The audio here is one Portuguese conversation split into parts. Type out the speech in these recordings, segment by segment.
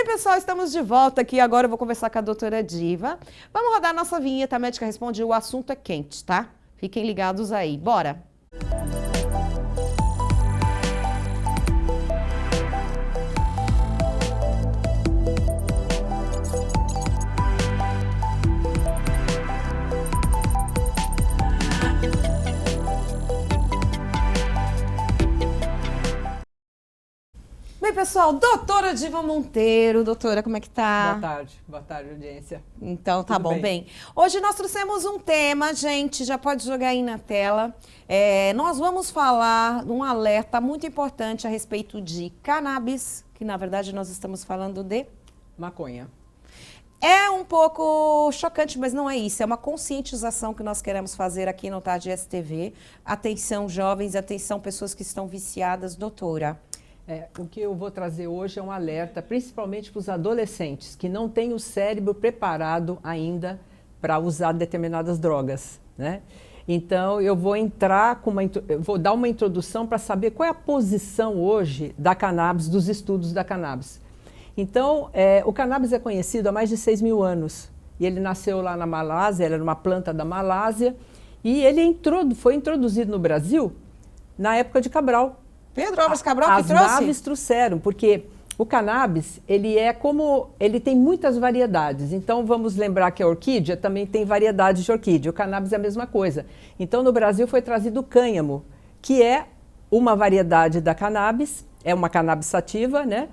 Pessoal, estamos de volta aqui. Agora eu vou conversar com a doutora Diva. Vamos rodar a nossa vinheta. A Médica Responde. O assunto é quente, tá? Fiquem ligados aí. Bora! Bem, pessoal, doutora Diva Monteiro. Doutora, como é que tá? Boa tarde, audiência. Então, tá bom. Bem, hoje nós trouxemos um tema, gente, já pode jogar aí na tela. Nós vamos falar de um alerta muito importante a respeito de cannabis, que na verdade nós estamos falando de maconha. É um pouco chocante, mas não é isso. É uma conscientização que nós queremos fazer aqui no Tarde STV. Atenção, jovens, atenção, pessoas que estão viciadas. Doutora. O que eu vou trazer hoje é um alerta, principalmente para os adolescentes, que não têm o cérebro preparado ainda para usar determinadas drogas, né? Então, eu vou vou dar uma introdução para saber qual é a posição hoje da cannabis, dos estudos da cannabis. Então, o cannabis é conhecido há mais de 6.000 anos. E ele nasceu lá na Malásia, ele era uma planta da Malásia, e ele foi introduzido no Brasil na época de Cabral. Pedro Álvares Cabral que trouxe? As naves trouxeram, porque o cannabis, ele tem muitas variedades. Então, vamos lembrar que a orquídea também tem variedades de orquídea. O cannabis é a mesma coisa. Então, no Brasil foi trazido o cânhamo, que é uma variedade da cannabis, é uma cannabis sativa, né?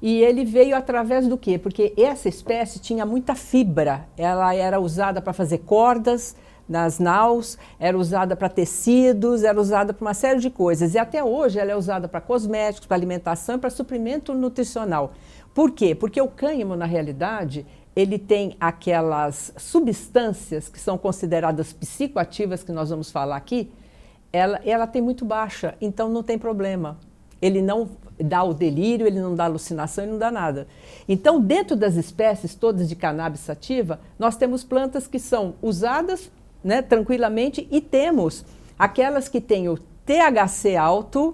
E ele veio através do quê? Porque essa espécie tinha muita fibra. Ela era usada para fazer cordas nas naus, era usada para tecidos, era usada para uma série de coisas. E até hoje ela é usada para cosméticos, para alimentação e para suprimento nutricional. Por quê? Porque o cânhamo, na realidade, ele tem aquelas substâncias que são consideradas psicoativas, que nós vamos falar aqui, ela tem muito baixa, então não tem problema. Ele não dá o delírio, ele não dá alucinação, ele não dá nada. Então, dentro das espécies todas de cannabis sativa, nós temos plantas que são usadas, né, tranquilamente, e temos aquelas que têm o THC alto,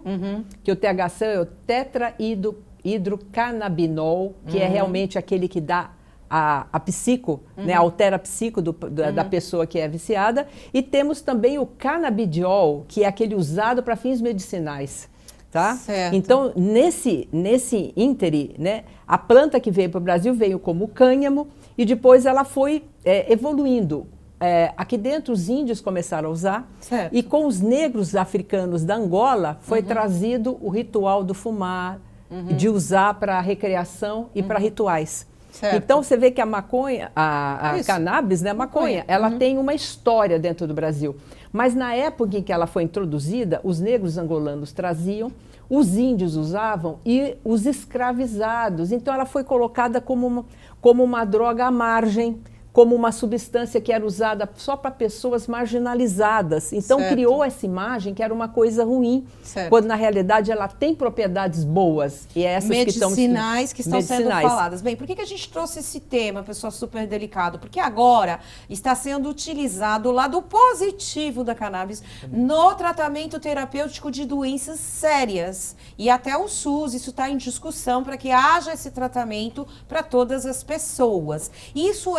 que o THC é o tetrahidrocannabinol, que é realmente aquele que dá a psico, né, altera a psico da pessoa que é viciada, e temos também o cannabidiol, que é aquele usado para fins medicinais. Tá? Certo. Então, nesse íntere, né, a planta que veio para o Brasil veio como cânhamo e depois ela foi evoluindo. Aqui dentro os índios começaram a usar, certo, e com os negros africanos da Angola foi trazido o ritual do fumar, de usar para recreação e para rituais. Certo. Então você vê que a maconha, a cannabis, né, a maconha, ela tem uma história dentro do Brasil. Mas na época em que ela foi introduzida, os negros angolanos traziam, os índios usavam e os escravizados. Então ela foi colocada como uma droga à margem, como uma substância que era usada só para pessoas marginalizadas. Então criou essa imagem que era uma coisa ruim, quando na realidade ela tem propriedades boas. E é essas medicinais que estão sendo faladas. Bem, por que a gente trouxe esse tema, pessoal, super delicado? Porque agora está sendo utilizado o lado positivo da cannabis no tratamento terapêutico de doenças sérias. E até o SUS, isso está em discussão para que haja esse tratamento para todas as pessoas. Isso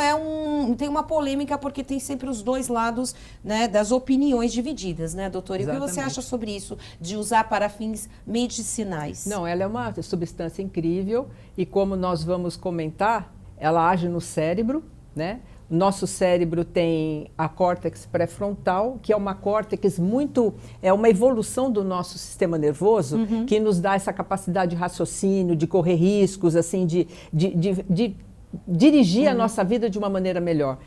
tem uma polêmica porque tem sempre os dois lados, né, das opiniões divididas, né, doutora? E o que você acha sobre isso, de usar para fins medicinais? Não, ela é uma substância incrível e, como nós vamos comentar, ela age no cérebro, né? Nosso cérebro tem a córtex pré-frontal, que é uma córtex é uma evolução do nosso sistema nervoso, que nos dá essa capacidade de raciocínio, de correr riscos, assim, de dirigir a nossa vida de uma maneira melhor.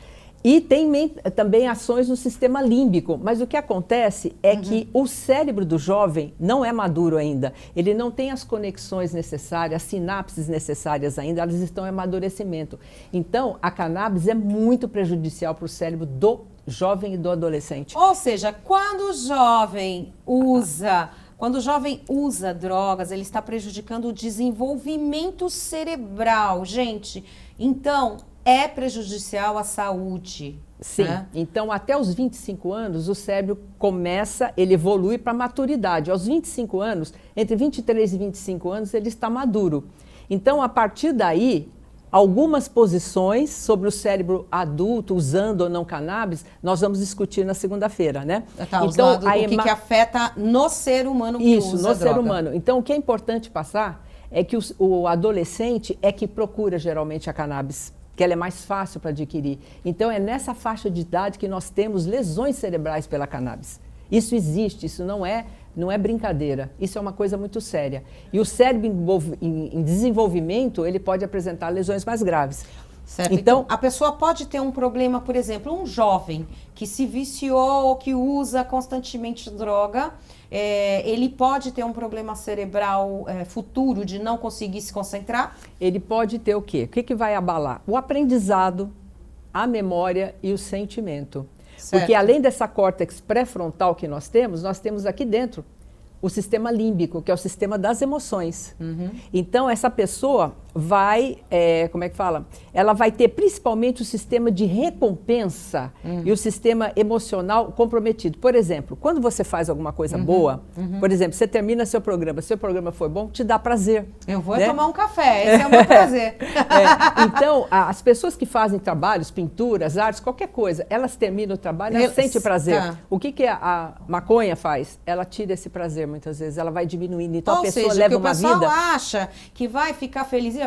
E tem também ações no sistema límbico, mas o que acontece é que o cérebro do jovem não é maduro ainda, ele não tem as conexões necessárias, as sinapses necessárias ainda, elas estão em amadurecimento. Então, a cannabis é muito prejudicial para o cérebro do jovem e do adolescente. Ou seja, quando o jovem usa Quando o jovem usa drogas, ele está prejudicando o desenvolvimento cerebral, gente. Então, é prejudicial à saúde. Sim, né? Então até os 25 anos o cérebro começa, ele evolui para a maturidade. Aos 25 anos, entre 23 e 25 anos, ele está maduro. Então, a partir daí, algumas posições sobre o cérebro adulto, usando ou não cannabis, nós vamos discutir na segunda-feira, né? Tá, então, o que afeta no ser humano que usa no ser humano. Então, o que é importante passar é que o adolescente é que procura geralmente a cannabis, que ela é mais fácil para adquirir. Então, é nessa faixa de idade que nós temos lesões cerebrais pela cannabis. Isso existe, isso não é brincadeira, isso é uma coisa muito séria. E o cérebro em desenvolvimento, ele pode apresentar lesões mais graves. Certo. Então, a pessoa pode ter um problema, por exemplo, um jovem que se viciou ou que usa constantemente droga, ele pode ter um problema cerebral futuro de não conseguir se concentrar? Ele pode ter o quê? O que vai abalar? O aprendizado, a memória e o sentimento. Certo. Porque além dessa córtex pré-frontal que nós temos aqui dentro o sistema límbico, que é o sistema das emoções. Uhum. Então, essa pessoa vai, ela vai ter principalmente o sistema de recompensa e o sistema emocional comprometido. Por exemplo, quando você faz alguma coisa boa, por exemplo, você termina seu programa foi bom, te dá prazer. Eu vou tomar um café, esse é o meu prazer. Então, as pessoas que fazem trabalhos, pinturas, artes, qualquer coisa, elas terminam o trabalho, elas sentem prazer. Tá. O que a maconha faz? Ela tira esse prazer muitas vezes, ela vai diminuindo. Então, a pessoa leva uma vida... o pessoal acha que vai ficar feliz e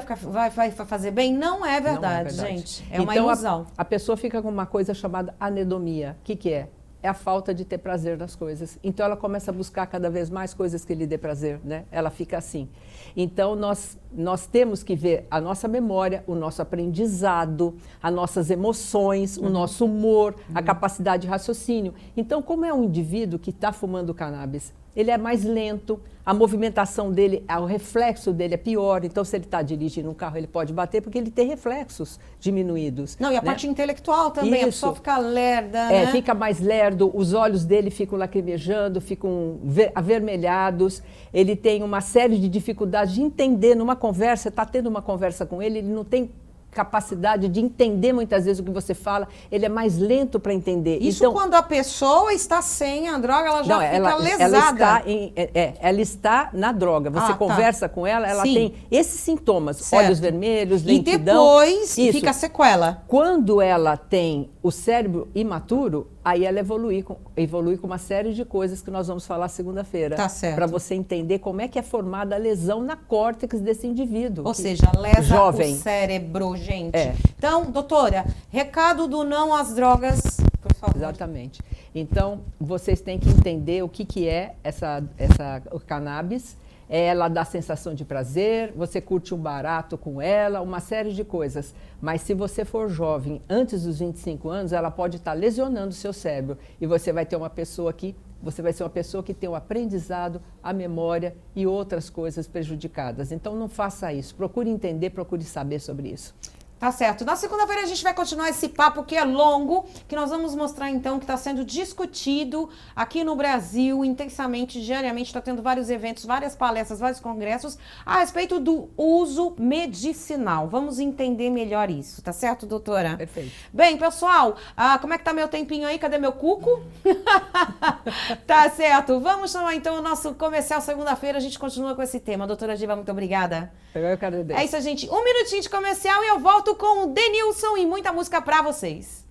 vai fazer bem. Não é verdade, gente. É uma ilusão. A pessoa fica com uma coisa chamada anedonia. O que é? É a falta de ter prazer nas coisas. Então, ela começa a buscar cada vez mais coisas que lhe dê prazer, né? Ela fica assim. Então, nós temos que ver a nossa memória, o nosso aprendizado, as nossas emoções, o nosso humor, a capacidade de raciocínio. Então, como é um indivíduo que está fumando cannabis, ele é mais lento, a movimentação dele, o reflexo dele é pior. Então, se ele está dirigindo um carro, ele pode bater porque ele tem reflexos diminuídos. Não, e a parte intelectual também, a pessoa fica lerda, né? Fica mais lerdo, os olhos dele ficam lacrimejando, ficam avermelhados. Ele tem uma série de dificuldades de entender numa conversa, está tendo uma conversa com ele não tem capacidade de entender muitas vezes o que você fala, ele é mais lento para entender. Isso então, quando a pessoa está sem a droga, ela já fica lesada. Ela está na droga. Você conversa com ela tem esses sintomas, certo. Olhos vermelhos, lentidão. E depois fica a sequela. Quando ela tem o cérebro imaturo, aí ela evolui com uma série de coisas que nós vamos falar segunda-feira. Tá certo. Para você entender como é que é formada a lesão na córtex desse indivíduo. Ou seja, lesa jovem. O cérebro, gente. Então, doutora, recado do não às drogas, por favor. Exatamente. Então, vocês têm que entender o que é o cannabis. Ela dá sensação de prazer, você curte um barato com ela, uma série de coisas. Mas se você for jovem, antes dos 25 anos, ela pode estar lesionando o seu cérebro. E você vai ter uma pessoa que tem o aprendizado, a memória e outras coisas prejudicadas. Então não faça isso. Procure entender, procure saber sobre isso. Tá certo. Na segunda-feira a gente vai continuar esse papo que é longo, que nós vamos mostrar então que está sendo discutido aqui no Brasil intensamente, diariamente, está tendo vários eventos, várias palestras, vários congressos a respeito do uso medicinal. Vamos entender melhor isso, tá certo, doutora? Perfeito. Bem, pessoal, como é que tá meu tempinho aí? Cadê meu cuco? Tá certo. Vamos chamar então o nosso comercial segunda-feira, a gente continua com esse tema. Doutora Diva, muito obrigada. Eu quero é isso, gente. Um minutinho de comercial e eu volto com o Denilson e muita música pra vocês.